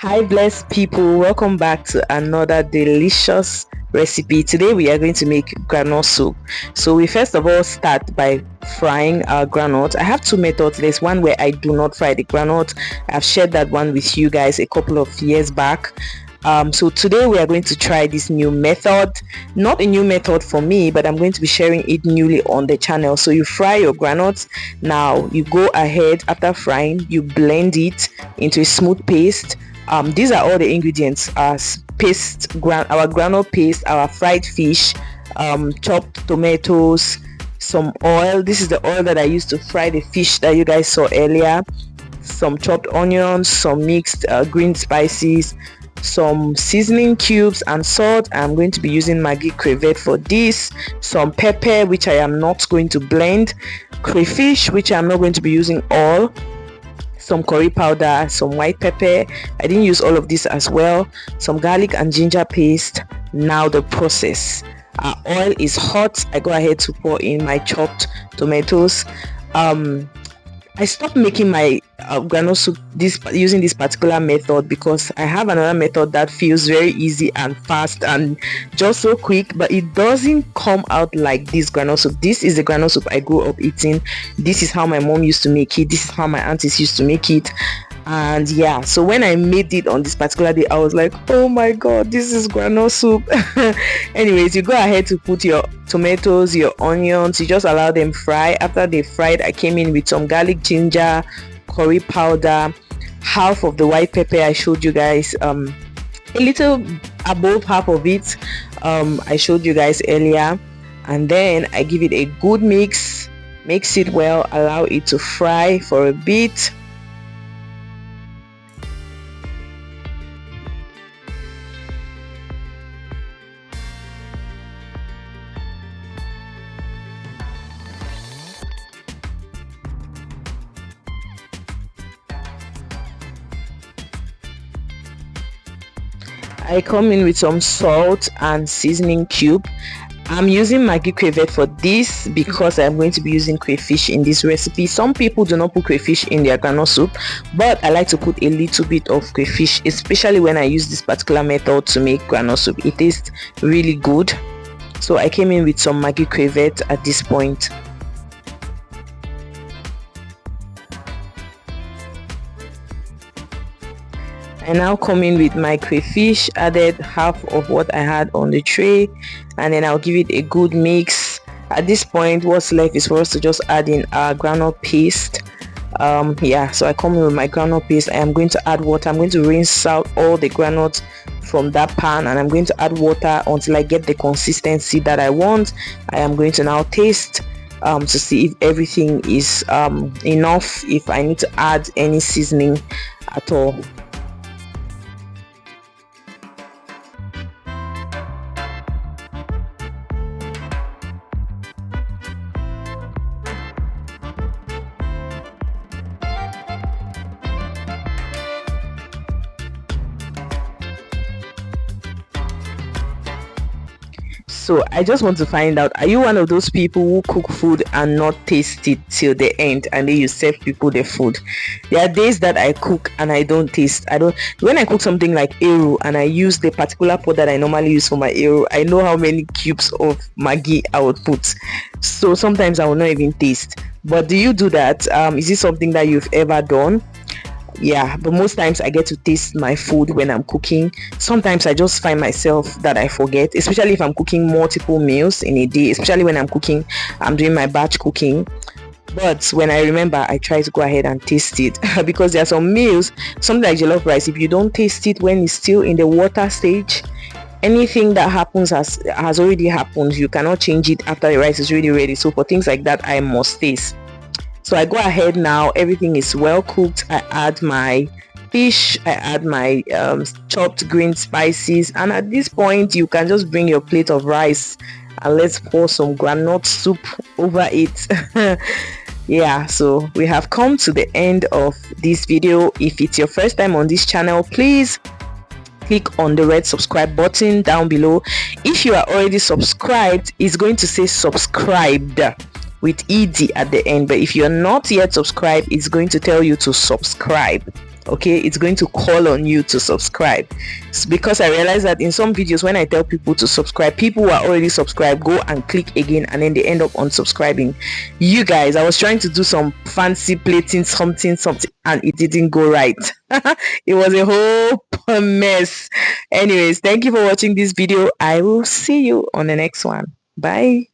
Hi, blessed people. Welcome back to another delicious recipe. Today we are going to make groundnut soup. So we first of all start by frying our groundnut. I have two methods. There's one where I do not fry the groundnut. I've shared that one with you guys a couple of years back. So today we are going to try this new method. Not a new method for me, but I'm going to be sharing it newly on the channel. So you fry your groundnuts. Now you go ahead, after frying, you blend it into a smooth paste. These are all the ingredients: our groundnut paste, our fried fish, chopped tomatoes, some oil. This is the oil that I used to fry the fish that you guys saw earlier. Some chopped onions, some mixed green spices, some seasoning cubes and salt. I'm going to be using Maggi crevette for this. Some pepper, which I am not going to blend. Crayfish, which I'm not going to be using all. Some curry powder, some white pepper. I didn't use all of this as well. Some garlic and ginger paste. Now the process. Our oil is hot. I go ahead to pour in my chopped tomatoes. I stopped making my groundnut soup using this particular method because I have another method that feels very easy and fast and just so quick, but it doesn't come out like this groundnut soup. This is the groundnut soup I grew up eating. This is how my mom used to make it. This is how my aunties used to make it. And yeah, so when I made it on this particular day, I was like, oh my god, this is groundnut soup. Anyways, you go ahead to put your tomatoes, your onions, you just allow them fry. After they fried, I came in with some garlic, ginger, curry powder, half of the white pepper I showed you guys, a little above half of it, I showed you guys earlier. And then I give it a good mix it well, allow it to fry for a bit. I come in with some salt and seasoning cube. I'm using Maggi crevette for this because I'm going to be using crayfish in this recipe. Some people do not put crayfish in their groundnut soup, but I like to put a little bit of crayfish, especially when I use this particular method to make groundnut soup. It tastes really good. So I came in with some Maggi crevette at this point. I now come in with my crayfish, added half of what I had on the tray, and then I'll give it a good mix. At this point, what's left is for us to just add in our groundnut paste. So I come in with my groundnut paste. I am going to add water. I'm going to rinse out all the groundnut from that pan, and I'm going to add water until I get the consistency that I want. I am going to now taste to see if everything is enough, if I need to add any seasoning at all. So I just want to find out, are you one of those people who cook food and not taste it till the end and then you serve people the food? There are days that I cook and I don't taste. When I cook something like eru and I use the particular pot that I normally use for my eru, I know how many cubes of Maggi I would put. So sometimes I will not even taste. But do you do that? Is this something that you've ever done? Yeah, but most times I get to taste my food when I'm cooking. Sometimes I just find myself that I forget, especially if I'm cooking multiple meals in a day, especially when I'm doing my batch cooking. But when I remember, I try to go ahead and taste it because there are some meals, something like jollof rice, if you don't taste it when it's still in the water stage, anything that happens has already happened. You cannot change it after the rice is really ready. So for things like that, I must taste. So I go ahead now, everything is well cooked. I add my fish, I add my chopped green spices, and at this point you can just bring your plate of rice and let's pour some groundnut soup over it. Yeah, so we have come to the end of this video. If it's your first time on this channel, please click on the red subscribe button down below. If you are already subscribed, it's going to say subscribed with ed at the end, but if you're not yet subscribed, it's going to tell you to subscribe. okay, it's going to call on you to subscribe. Because I realized that in some videos, when I tell people to subscribe, people who are already subscribed go and click again, and then they end up unsubscribing. You guys, I was trying to do some fancy plating something, and it didn't go right. It was a whole mess. Anyways, thank you for watching this video. I will see you on the next one. Bye.